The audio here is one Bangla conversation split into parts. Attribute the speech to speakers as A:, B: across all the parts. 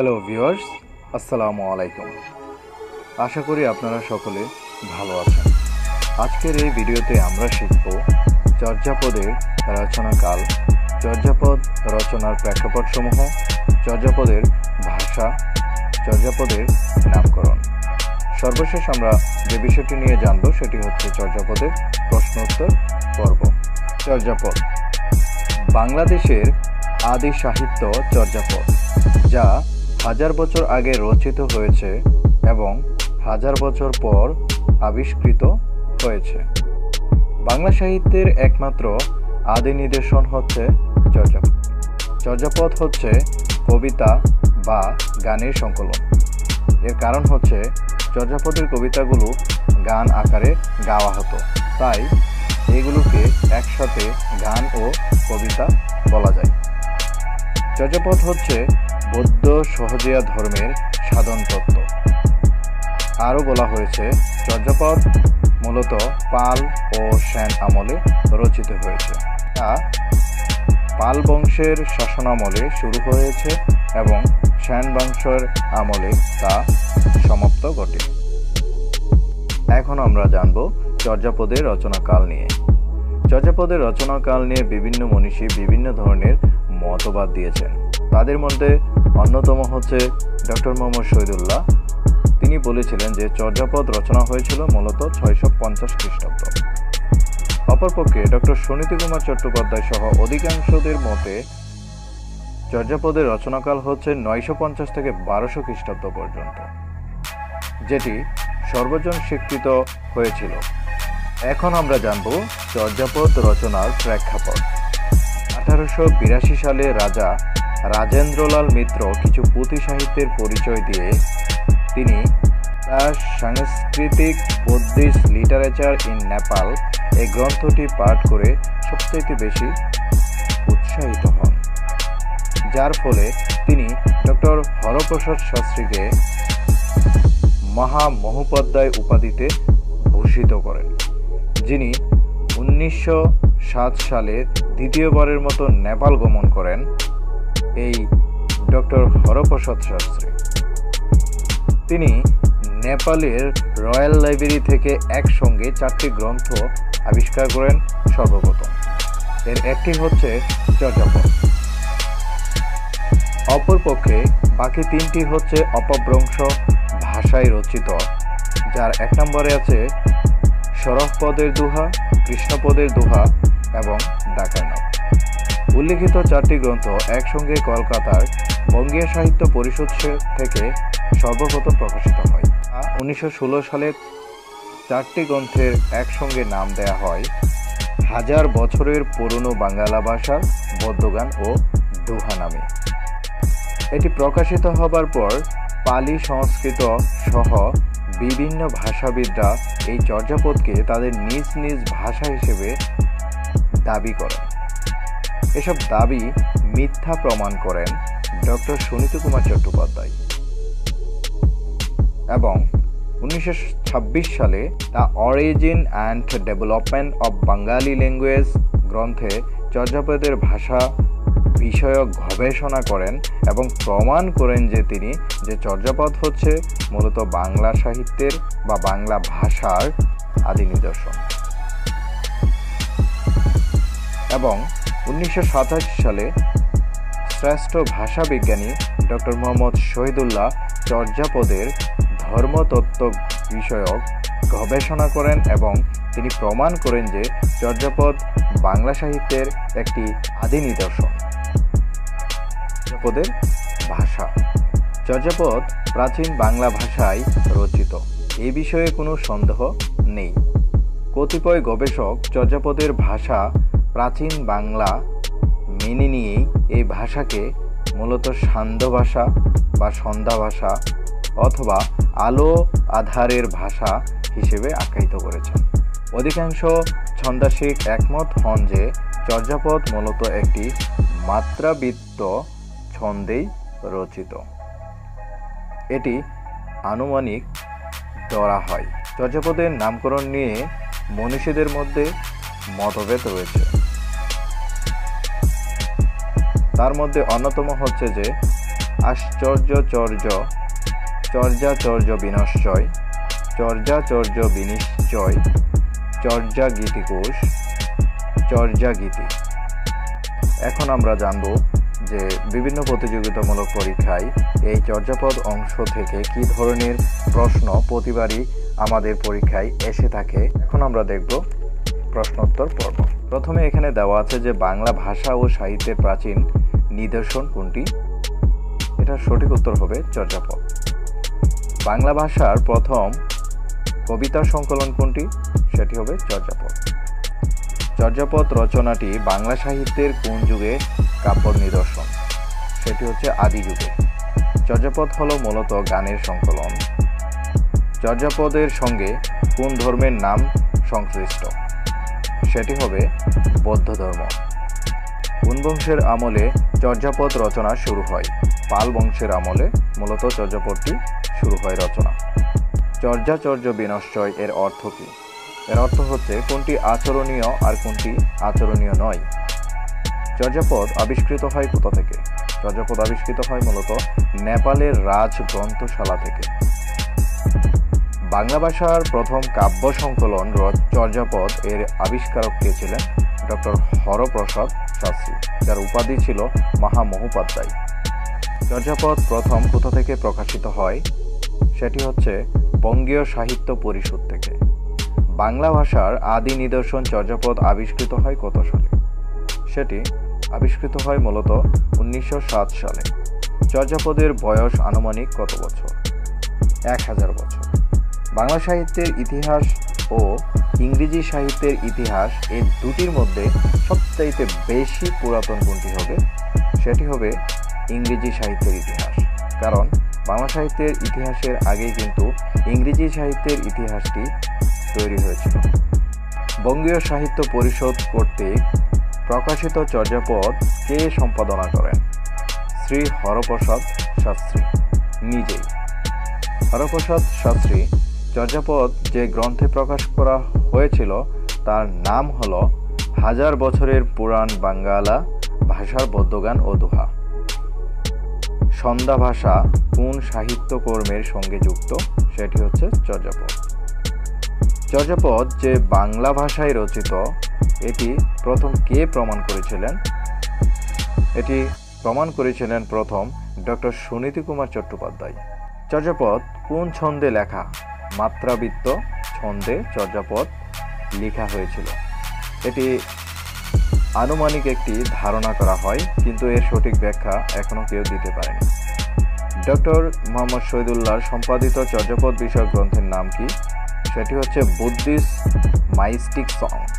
A: হ্যালো ভিউয়ার্স, আসসালামু আলাইকুম। আশা করি আপনারা সকলে ভালো আছেন। আজকের এই ভিডিওতে আমরা শিখব চর্যাপদের রচনাকাল, চর্যাপদ রচনার প্রেক্ষাপটসমূহ, চর্যাপদের ভাষা, চর্যাপদের নামকরণ। সর্বশেষ আমরা যে বিষয়টি নিয়ে জানব সেটি হচ্ছে চর্যাপদের প্রশ্নোত্তর পর্ব। চর্যাপদ বাংলাদেশের আদি সাহিত্য চর্যাপদ, যা হাজার বছর আগে রচিত হয়েছে এবং হাজার বছর পর আবিষ্কৃত হয়েছে। বাংলা সাহিত্যের একমাত্র আদি নিদর্শন হচ্ছে চর্যাপদ। চর্যাপদ হচ্ছে কবিতা বা গানের সংকলন। এর কারণ হচ্ছে চর্যাপদের কবিতাগুলো গান আকারে গাওয়া হতো, তাই এগুলোকে একসাথে গান ও কবিতা বলা যায়। চর্যাপদ হচ্ছে বৌদ্ধ সহজিয়া ধর্মের সাধন তত্ত্ব। আরও বলা হয়েছে চর্যাপদ মূলত পাল ও সেন আমলে রচিত হয়েছে। তা পাল বংশের শাসনামলে শুরু হয়েছে এবং সেন বংশের আমলে তা সমাপ্ত ঘটে। এখন আমরা জানব চর্যাপদের রচনাকাল নিয়ে। চর্যাপদের রচনাকাল নিয়ে বিভিন্ন মনীষী বিভিন্ন ধরনের মতবাদ দিয়েছেন। তাদের মধ্যে অন্যতম হচ্ছে ডক্টর মোহাম্মদ শহীদুল্লাহ। তিনি বলেছিলেন যে চর্যাপদ রচনা হয়েছিল মূলত 650 খ্রিস্টাব্দ। অপরপক্ষে ডক্টর সুনীতি কুমার চট্টোপাধ্যায় সহ অধিকাংশদের মতে চর্যাপদের রচনাকাল হচ্ছে 950 থেকে 1200 খ্রিস্টাব্দ পর্যন্ত, যেটি সর্বজন স্বীকৃত হয়েছিল। এখন আমরা জানব চর্যাপদ রচনার প্রেক্ষাপট। 1882 সালে রাজা রাজেন্দ্রলাল মিত্র কিছু পুঁথি সাহিত্যের পরিচয় দিয়ে তিনি তার সাংস্কৃতিক বুদ্ধিস্ট লিটারেচার ইন নেপাল এই গ্রন্থটি পাঠ করে সবচেয়ে বেশি উৎসাহিত হন, যার ফলে তিনি ডক্টর হরপ্রসাদ শাস্ত্রীকে মহামহোপাধ্যায় উপাধিতে ভূষিত করেন, যিনি 1907 সালে দ্বিতীয়বারের মতো নেপাল গমন করেন। এই ডক্টর হরপ্রসাদ শাস্ত্রী তিনি নেপালের রয়্যাল লাইব্রেরি থেকে একসঙ্গে 4টি গ্রন্থ আবিষ্কার করেন সর্বপ্রথম। এর একটি হচ্ছে চর্যাপদ। অপরপক্ষে বাকি 3টি হচ্ছে অপভ্রংশ ভাষায় রচিত, যার 1 নম্বরে আছে সরহপদের দোহা, কৃষ্ণপদের দোহা এবং ডাকার্ণব। উল্লিখিত 4টি গ্রন্থ একসঙ্গে কলকাতার বঙ্গীয় সাহিত্য পরিষদ থেকে সর্বপ্রথম প্রকাশিত হয়। 1916 সালে 4টি গ্রন্থের একসঙ্গে নাম দেয়া হয় হাজার বছরের পুরনো বাংলা ভাষার বদ্যগান ও দোহা নামে। এটি প্রকাশিত হবার পর পালি, সংস্কৃত সহ বিভিন্ন ভাষাবিদরা এই চর্যাপদকে তাদের নিজ নিজ ভাষা হিসেবে দাবি করেন। এসব দাবি মিথ্যা প্রমাণ করেন ডক্টর সুনীতি কুমার চট্টোপাধ্যায় এবং 1926 সালে the origin and development of Bengali language গ্রন্থে চর্যাপদের ভাষা বিষয়ক গবেষণা করেন এবং প্রমাণ করেন যে তিনি যে চর্যাপদ হচ্ছে মূলত বাংলা সাহিত্যের বা বাংলা ভাষার আদি নিদর্শন। এবং 1927 সালে শ্রেষ্ঠ ভাষাবিজ্ঞানী ডক্টর মোহাম্মদ শহীদুল্লাহ চর্যাপদের ধর্মতত্ত্ব বিষয়ক গবেষণা করেন এবং তিনি প্রমাণ করেন যে চর্যাপদ বাংলা সাহিত্যের একটি আদি নিদর্শন। চর্যাপদের ভাষা। চর্যাপদ প্রাচীন বাংলা ভাষায় রচিত, এই বিষয়ে কোনো সন্দেহ নেই। কতিপয় গবেষক চর্যাপদের ভাষা প্রাচীন বাংলা মেনে নিয়েই এই ভাষাকে মূলত সান্ধ্য ভাষা বা সন্ধ্যা ভাষা অথবা আলো আধারের ভাষা হিসেবে আখ্যায়িত করেছেন। অধিকাংশ ছন্দাসিক একমত হন যে চর্যাপদ মূলত একটি মাত্রাবৃত্ত ছন্দেই রচিত। এটি আনুমানিক ধরা হয়। চর্যাপদের নামকরণ নিয়ে মনীষীদের মধ্যে মতভেদ রয়েছে। তার মধ্যে অন্যতম হচ্ছে যে আশ্চর্যচর্য, চর্যাচর্য বিনশ্চয়, চর্যাচর্য বিনিশ্চয়, চর্যাগীতিকোষ, চর্যাগীতি। এখন আমরা জানব যে বিভিন্ন প্রতিযোগিতামূলক পরীক্ষায় এই চর্যাপদ অংশ থেকে কী ধরনের প্রশ্ন প্রতিবারই আমাদের পরীক্ষায় এসে থাকে। এখন আমরা দেখব প্রশ্নোত্তর পর্ব। প্রথমে এখানে দেওয়া আছে যে বাংলা ভাষা ও সাহিত্যের প্রাচীন নিদর্শন কোনটি? এটার সঠিক উত্তর হবে চর্যাপদ। বাংলা ভাষার প্রথম কবিতা সংকলন কোনটি? সেটি হবে চর্যাপদ। চর্যাপদ রচনাটি বাংলা সাহিত্যের কোন যুগে কাব্য নিদর্শন? সেটি হচ্ছে আদি যুগে। চর্যাপদ হলো মূলত গানের সংকলন। চর্যাপদের সঙ্গে কোন ধর্মের নাম সংশ্লিষ্ট? সেটি হবে বৌদ্ধ ধর্ম। কোন বংশের আমলে চর্যাপদ রচনা শুরু হয়? পাল বংশের আমলে মূলত চর্যাপদটি শুরু হয় রচনা। চর্যাচর্য বিনশ্চয় এর অর্থ কী? এর অর্থ হচ্ছে কোনটি আচরণীয় আর কোনটি আচরণীয় নয়। চর্যাপদ আবিষ্কৃত হয় কোথা থেকে? চর্যাপদ আবিষ্কৃত হয় মূলত নেপালের রাজ গ্রন্থশালা থেকে। বাংলা ভাষার প্রথম কাব্য সংকলন চর্যাপদ এর আবিষ্কারক কে ছিলেন? ডক্টর হরপ্রসাদ শাস্ত্রী, যার উপাধি ছিল মহামহোপাধ্যায়। চর্যাপদ প্রথম কোথা থেকে প্রকাশিত হয়? সেটি হচ্ছে বঙ্গীয় সাহিত্য পরিষদ থেকে। বাংলা ভাষার আদি নিদর্শন চর্যাপদ আবিষ্কৃত হয় কত সালে? সেটি আবিষ্কৃত হয় মূলত 1907 সালে। চর্যাপদের বয়স আনুমানিক কত বছর? 1000 বছর। বাংলা সাহিত্যের ইতিহাস ও ইংরেজি সাহিত্যের ইতিহাস এই দুটির মধ্যে সবচাইতে বেশি পুরাতন কোনটি হবে? সেটি হবে ইংরেজি সাহিত্যের ইতিহাস। কারণ বাংলা সাহিত্যের ইতিহাসের আগেই কিন্তু ইংরেজি সাহিত্যের ইতিহাসটি তৈরি হয়েছিল। বঙ্গীয় সাহিত্য পরিষদ কর্তৃক প্রকাশিত চর্যাপদ কে সম্পাদনা করেন? শ্রী হরপ্রসাদ শাস্ত্রী নিজেই। হরপ্রসাদ শাস্ত্রী চর্যাপদ যে গ্রন্থে প্রকাশ করা হয়েছিল তার নাম হল 1000 বছরের পুরাণ বাঙ্গালা ভাষার বদ্যগান ও দোহা। সন্ধ্যা ভাষা কোন সাহিত্যকর্মের সঙ্গে যুক্ত? সেটি হচ্ছে চর্যাপদ। চর্যাপদ যে বাংলা ভাষায় রচিত এটি প্রথম কে প্রমাণ করেছিলেন? এটি প্রমাণ করেছিলেন প্রথম ডক্টর সুনীতি কুমার চট্টোপাধ্যায়। চর্যাপদ কোন ছন্দে লেখা? মাত্রাবৃত্ত ছন্দে চর্যাপদ লেখা হয়েছিল। এটি আনুমানিক একটি ধারণা করা হয়, কিন্তু এর সঠিক ব্যাখ্যা এখনও কেউ দিতে পারেনি। ডক্টর মোহাম্মদ শহীদুল্লাহর সম্পাদিত চর্যাপদ বিষয়ক গ্রন্থের নাম কি? সেটি হচ্ছে বুদ্ধিস্ট মাইস্টিক সংস।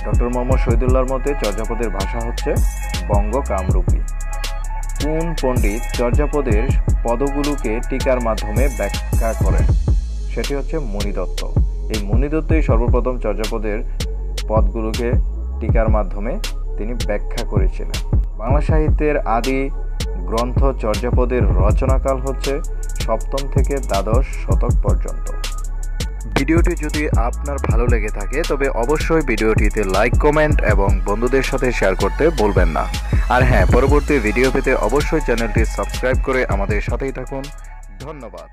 A: ডক্টর মোহাম্মদ শহীদুল্লাহর মতে চর্যাপদের ভাষা হচ্ছে বঙ্গ কামরূপী। কোন পণ্ডিত চর্যাপদের পদগুলোকে টিকার মাধ্যমে ব্যাখ্যা করেন? সেটি হচ্ছে মণিদত্ত। এই মণিদত্তই সর্বপ্রথম চর্যাপদের পদগুলোকে টিকার মাধ্যমে তিনি ব্যাখ্যা করেছিলেন। বাংলা সাহিত্যের আদি গ্রন্থ চর্যাপদের রচনাকাল হচ্ছে 7ম থেকে দ্বাদশ শতক পর্যন্ত। ভিডিওটি যদি আপনার ভালো লেগে থাকে তবে অবশ্যই ভিডিওটিতে লাইক, কমেন্ট এবং বন্ধুদের সাথে শেয়ার করতে ভুলবেন না। আর হ্যাঁ, পরবর্তী ভিডিও পেতে অবশ্যই চ্যানেলটি সাবস্ক্রাইব করে আমাদের সাথেই থাকুন। ধন্যবাদ।